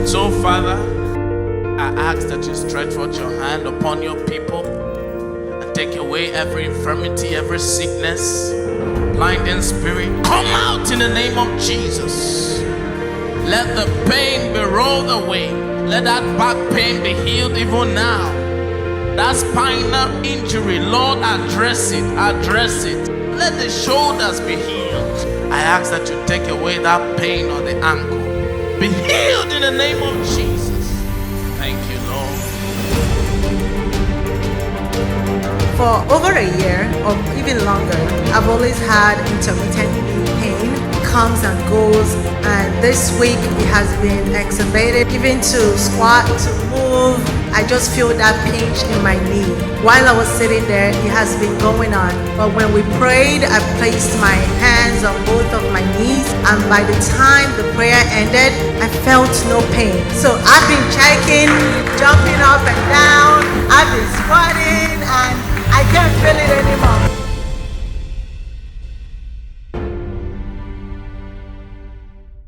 So, Father, I ask that you stretch forth your hand upon your people and take away every infirmity, every sickness, blinding spirit. Come out in the name of Jesus. Let the pain be rolled away. Let that back pain be healed even now. That spinal injury, Lord, address it, address it. Let the shoulders be healed. I ask that you take away that pain on the ankle. Be healed in the name of Jesus. Thank you, Lord. For over a year or even longer, I've always had intermittent pain. It comes and goes, and this week it has been exacerbated. Even to squat, to move, I just feel that pinch in my knee. While I was sitting there, it has been going on. But when we prayed, I placed my hands on both of my knees, and by the time the prayer ended, I felt no pain. So I've been checking, jumping up and down, I've been squatting, and I can't feel it anymore.